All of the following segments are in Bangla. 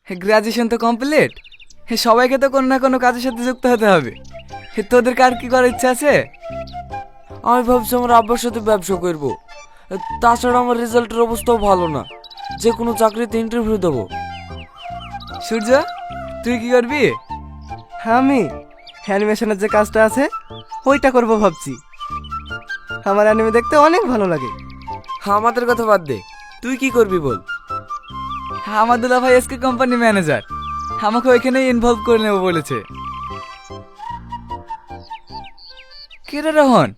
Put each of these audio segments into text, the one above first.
গ্রাজুয়েশন তো কমপ্লিট, সবাইকে তো কোনো না কোনো কাজের সাথে যুক্ত হতে হবে। তোদের কার কি করার ইচ্ছা আছে? আমি ভাবছি আমার আব্বার সাথে ব্যবসা করব। তাছাড়া আমার রেজাল্টের অবস্থাও ভালো না, যে কোনো চাকরিতে ইন্টারভিউ দেবো। সূর্য, তুই কি করবি? আমি অ্যানিমেশনের যে কাজটা আছে ওইটা করব ভাবছি। আমার অ্যানিমে দেখতে অনেক ভালো লাগে। আমাদের কথা বাদ দে, তুই কি করবি বল। আমার দুলা ভাই এসকে কোম্পানি ম্যানেজার, আমাকে ওইখানেই ইনভলভ করে নেবো বলেছে। কে রে রোহন,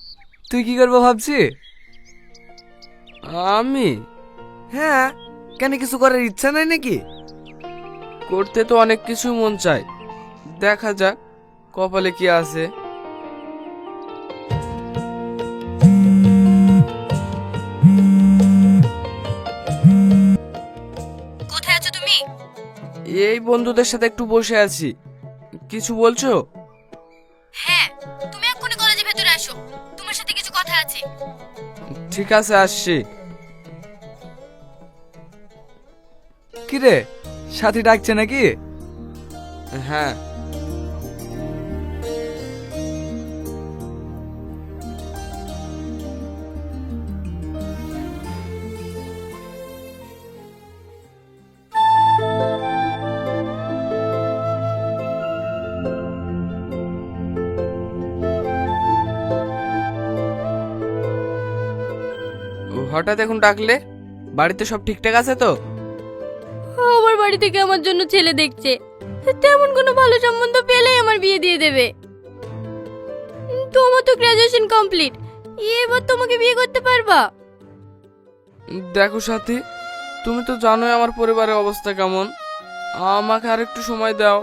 তুই কি করবো ভাবছি? আমি? হ্যাঁ, কেন কিছু করার ইচ্ছা নাই নাকি? করতে তো অনেক কিছু মন চায়, দেখা যাক কপালে কি আছে। কোথায় আছো তুমি? এই বন্ধুদের সাথে একটু বসে আছি। কিছু বলছো? হ্যাঁ, তুমি এক্ষুনি কলেজের ভেতরে আসো, তোমার সাথে কিছু কথা আছে। ঠিক আছে, আসছি। কি রে, সাথী ডাকছে নাকি? হ্যাঁ। হঠাৎ এখন ডাকলে? বাড়িতে সব ঠিকঠাক আছে তো? আমার বাড়ি থেকে আমার জন্য ছেলে দেখছে, তেমন কোনো ভালো সম্বন্ধ পেলেই আমার বিয়ে দিয়ে দেবে। তোমার তো গ্রাজুয়েশন কমপ্লিট, এবার তোমাকে বিয়ে করতে পারবা? দেখো সাথী, তুমি তো জানোই আমার পরিবারের অবস্থা কেমন। আমাকে আর একটু সময় দাও।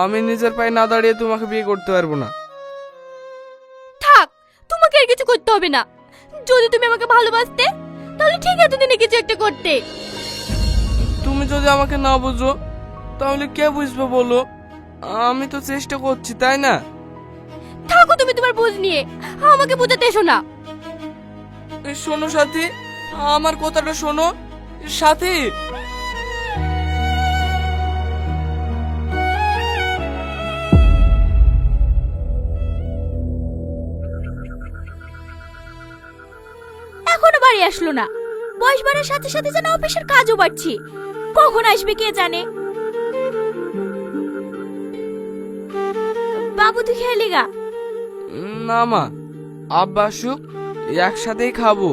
আমি নিজের পায়ে না দাঁড়িয়ে তোমাকে বিয়ে করতে পারবো না। থাক, তোমাকে আর কিছু করতে হবে না। যদি তুমি আমাকে ভালোবাসতে তাহলে ঠিক এতদিনে কিছু একটা করতে। তুমি যদি আমাকে না বুঝো তাহলে কে বুঝবে বলো? আমি তো চেষ্টা করছি, তাই না? থাকো তুমি তোমার বুঝ নিয়ে, আমাকে বোঝাতে এসো না। শোনো সাথী, আমার কথাটা শোনো। সাথী, এখনো বাড়ি আসলো না। বয়স বাড়ার সাথে সাথে যেন অফিসের কাজও বাড়ছে। কখন আসবে কে জানে। বাবু তুই খেয়ালি গা। না মা, আব্বা আসুক, একসাথেই খাবো।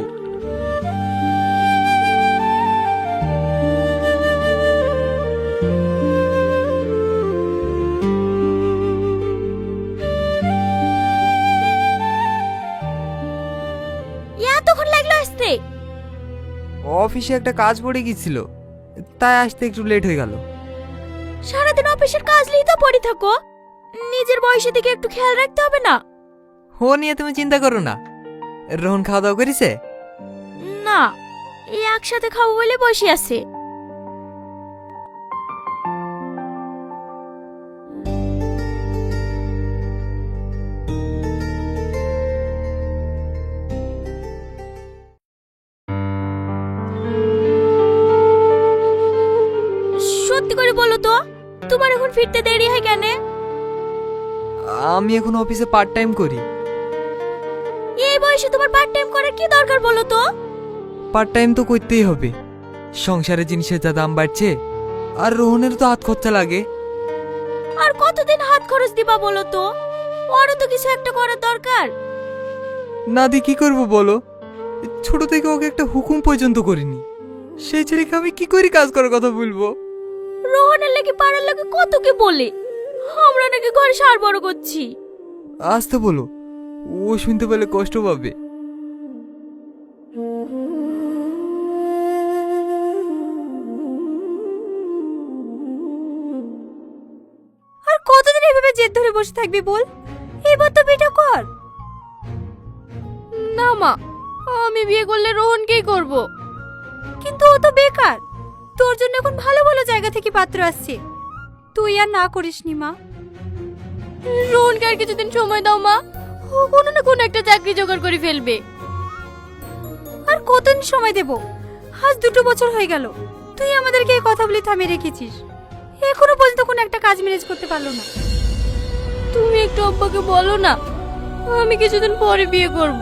এতক্ষণ লাগলো আসতে? অফিসে একটা কাজ পড়ে গিয়েছিল, তাই আসতে একটু লেট হয়ে গেল। সারাদিন অফিসের কাজ নিয়ে তো পড়ে থাকো, নিজের বয়সের দিকে একটু খেয়াল রাখতে হবে না? ও নিয়ে তুমি চিন্তা করো না। রোহন খাওয়া দাওয়া করেছে? না, এই একসাথে খাবো বলে বসে আছে। সত্যি করে বলো তো, তোমার এখন ফিরতে দেরি হয় কেন? আমি এখন অফিসে পার্ট টাইম করি। এই বয়সে তোমার পার্ট টাইম করার কি দরকার বলো তো? পার্ট টাইম তো করতেই হবে, সংসারে জিনিসের যা দাম বাড়ছে, আর রোহনের তো হাত খরচা লাগে। আর কতদিন হাত খরচ দিবা বলো তো? ওরও তো কিছু একটা করার দরকার। না দি কি করবো বলো? ছোট থেকে ওকে একটা হুকুম পর্যন্ত করিনি, সেই ছেলেকে আমি কি করে কাজ করার কথা বলবো? রোহনের লেগে পাড়ার লোকে কত কি বলে, আমরা নাকি ঘরে সার বড় করছি। আসতে বলো, ও শুনতে পেলে কষ্ট পাবে। আর কতদিন এভাবে জেদ ধরে বসে থাকবি বল? এবার তো বিটা কর। না মা, আমি বিয়ে করলে রোহনকেই করব। কিন্তু ও তো বেকার, তোর জন্য এখন ভালো ভালো জায়গা থেকে পাত্র আসছে, তুই আর না করিস নি মা। রোহনকে আর কিছুদিন সময় দাও মা, ও কোনো না কোনো একটা চাকরি জোগাড় করে ফেলবে। আর কতদিন সময় দেব? আজ 2 বছর হয়ে গেল, তুই আমাদেরকে এই কথা বলে থামিয়ে রেখেছিস, এখনো পর্যন্ত কোনো একটা কাজ ম্যানেজ করতে পারলো না। তুমি একটু আব্বাকে বলো না, আমি কিছুদিন পরে বিয়ে করব।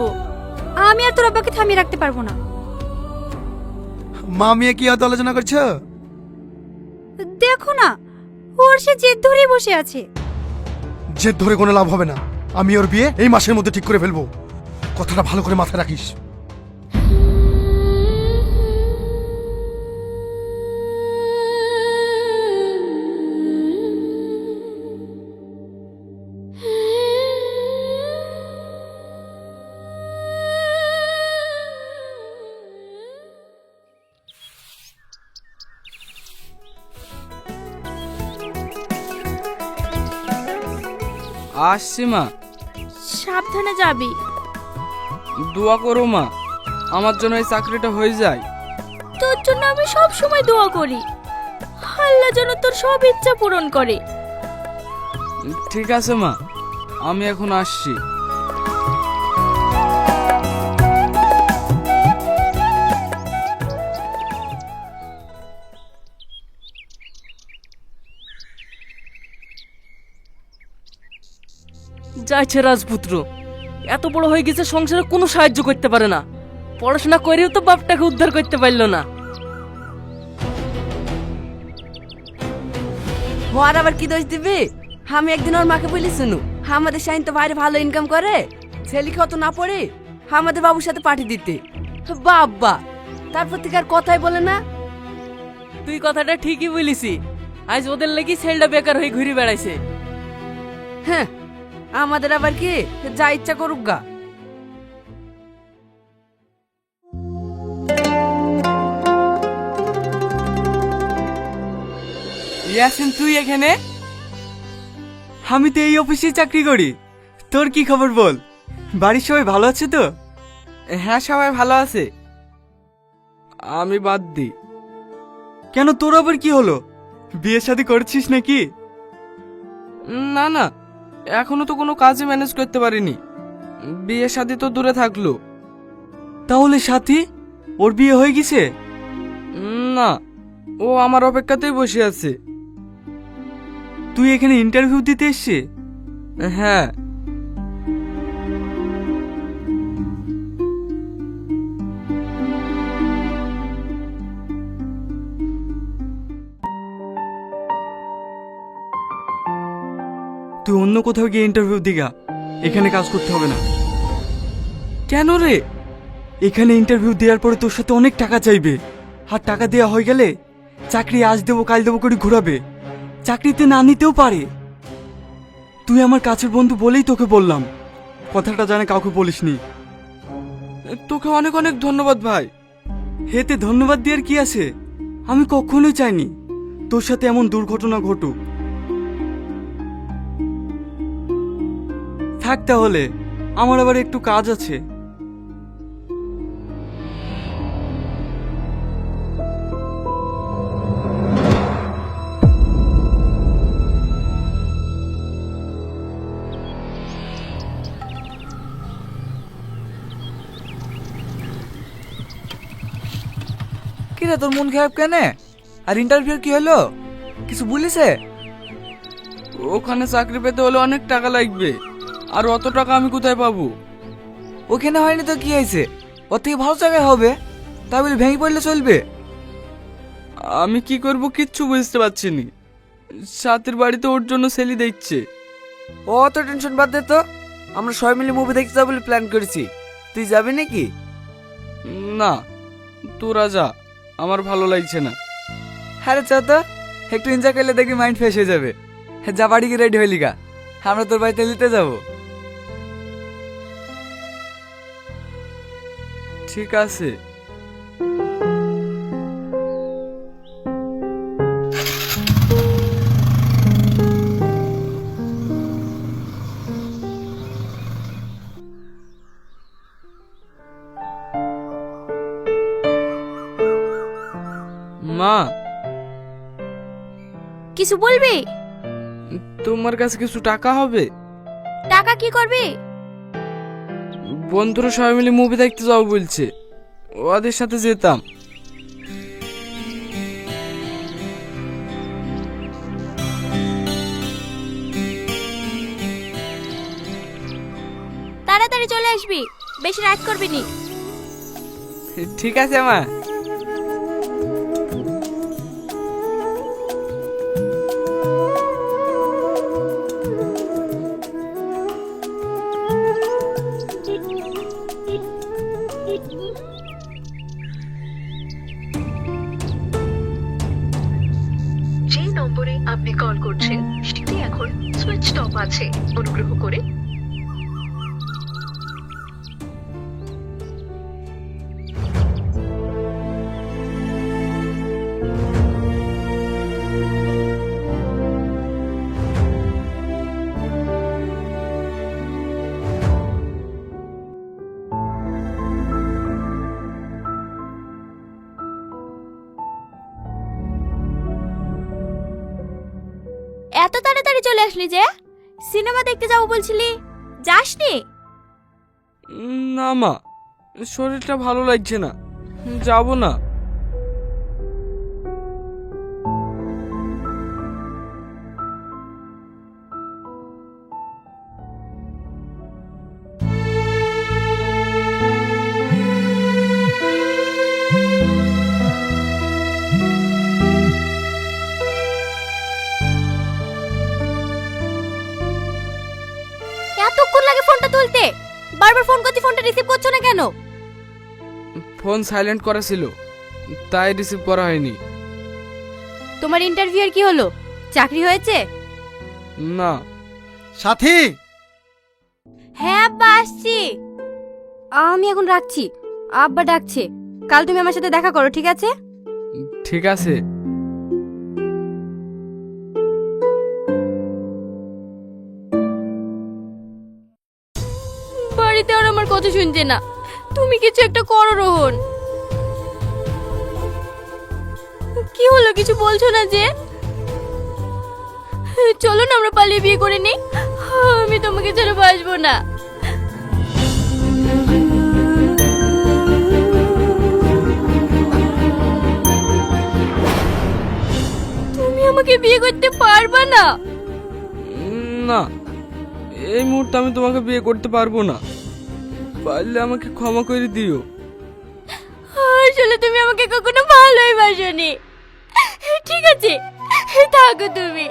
আমি আর তোর আব্বাকে থামিয়ে রাখতে পারবো না। মা মেয়ে কি এত আলোচনা করছো? দেখো না, ওর সে জেদ ধরেই বসে আছে। জেদ ধরে কোনো লাভ হবে না। আমি ওর বিয়ে এই মাসের মধ্যে ঠিক করে ফেলবো। কথাটা ভালো করে মাথায় রাখিস। আসছি মা। সাবধানে যাবি। দোয়া করো মা, আমার জন্য এই চাকরিটা হয়ে যায়। তোর জন্য আমি সব সময় দোয়া করি, আল্লাহ যেন তোর সব ইচ্ছা পূরণ করে। ঠিক আছে মা, আমি এখন আসছি। যাইছে রাজপুত্র, এত বড় হয়ে গেছে সংসারে কোনো সাহায্য করতে পারে না। পড়াশোনা করেও তো বাপটাকে উদ্ধার করতে পারলো না। ওর আবার কি দোষ দিবি? আমি একদিন ওর মাকে বলি, শুনু আমাদের শাহিন তো বাইরে ভালো ইনকাম করে, ছেলেকে অত না পড়ে আমাদের বাবুর সাথে পাঠিয়ে দিতে। বাবা তারপর থেকে আর কথাই বলে না। তুই কথাটা ঠিকই বলিসি, আজ ওদের লাগি ছেলেটা বেকার হয়ে ঘুরে বেড়াইছে। হ্যাঁ, আমাদের আবার কি যা ইচ্ছা করুক গা। ইয়াসিন, তুই এখানে? আমি তো এই অফিসে চাকরি করি। তোর কি খবর বল? বাড়ির সবাই ভালো আছে তো? হ্যাঁ, সবাই ভালো আছে। আমি বাদ দিই। কেন, তোর আবার কি হলো? বিয়ে শাদী করছিস নাকি? না না, এখনো তো কোনো কাজই ম্যানেজ করতে পারিনি। বিয়ে শাদী তো দূরে থাকলো। তাহলে সাথী, ওর বিয়ে হয়ে গেছে? না, ও আমার অপেক্ষাতেই বসে আছে। তুই এখানে ইন্টারভিউ দিতে এসছি? হ্যাঁ। তুই অন্য কোথাও গিয়ে ইন্টারভিউ দিগা, এখানে কাজ করতে হবে না। কেন রে? এখানে ইন্টারভিউ দেওয়ার পরে তোর সাথে অনেক টাকা চাইবে, আর টাকা দেওয়া হয়ে গেলে চাকরি আজ দেবো কাল দেবো করে ঘোরাবে, চাকরিতে না নিতেও পারে। তুই আমার কাছের বন্ধু বলেই তোকে বললাম, কথাটা জানে কাউকে বলিসনি। তোকে অনেক অনেক ধন্যবাদ ভাই। হেতে ধন্যবাদ দেওয়ার কি আছে? আমি কখনোই চাইনি তোর সাথে এমন দুর্ঘটনা ঘটুক। থাক তাহলে, আমার আবার একটু কাজ আছে। কিরে, তোর মন খারাপ কেন? আর ইন্টারভিউ কি হলো? কিছু বলিছে? ওখানে চাকরি পেতে হলে অনেক টাকা লাগবে, আর অত টাকা আমি কোথায় পাবো? ওখানে হয়নি তো কি হয়েছে, ওর থেকে ভালো জায়গায় হবে। তাই বলে ভেঙে পড়লে চলবে? আমি কি করব কিচ্ছু বুঝতে পারছি নি। সাথের বাড়িতে ওর জন্য ছেলে দেখছে। ও অত টেনশন বাদ দে তো, আমরা সবাই মিলে মুভি দেখতে যাবো বলে প্ল্যান করেছি। তুই যাবি নাকি? না, তোরা যা, আমার ভালো লাগছে না। হ্যাঁ রে, চা তো, একটু এনজয় করলে দেখবি মাইন্ড ফ্রেশ হয়ে যাবে। যা, বাড়ি গিয়ে রেডি হইলি গা, আমরা তোর বাড়িতে নিতে যাবো। ঠিক আছে। মা, কিছু বলবি? তোমার কাছে কিছু টাকা হবে? টাকা কি করবি? বন্ধুরা সবাই মিলে মুভি দেখতে যাবো বলছে, ওদের সাথে যেতাম। তাড়াতাড়ি চলে আসবি, বেশি রাত করবি নি। ঠিক আছে মা। যে নম্বরে আপনি কল করছেন সেটি এখন সুইচ অফ আছে, অনুগ্রহ করে এত তাড়াতাড়ি চলে আসলি যে? সিনেমা দেখতে যাবো বলছিলি, যাসনি? না মা, শরীরটা ভালো লাগছে না, যাব না। এতক্ষণ লাগে ফোনটা তুলতে, বারবার ফোন করছি, ফোনটা রিসিভ করছো না কেন? ফোন সাইলেন্ট করা ছিল, তাই রিসিভ করা হয়নি। তোমার ইন্টারভিউ এর কি হলো? চাকরি হয়েছে? না। সাথী, হ্যাঁ আব্বা, আসছি। আমি এখন রাখছি, আব্বা ডাকছে। কাল তুমি আমার সাথে দেখা করো, ঠিক আছে? ঠিক আছে। বাড়িতে আর আমার কথা শুনছে না, তুমি কিছু একটা করো রোহন। কি হলো, কিছু বলছো না যে? চলো না আমরা পালিয়ে বিয়ে করে নিই, আমি তোমাকে ছেড়ে বাঁচবো না। তুমি আমাকে বিয়ে করতে পারবা না? না, এই মুহূর্তে আমি তোমাকে বিয়ে করতে পারবো না, পারলে আমাকে ক্ষমা করে দিও। আসলে তুমি আমাকে কখনো ভালোই বাসনি। ঠিক আছে, থাকো তুমি।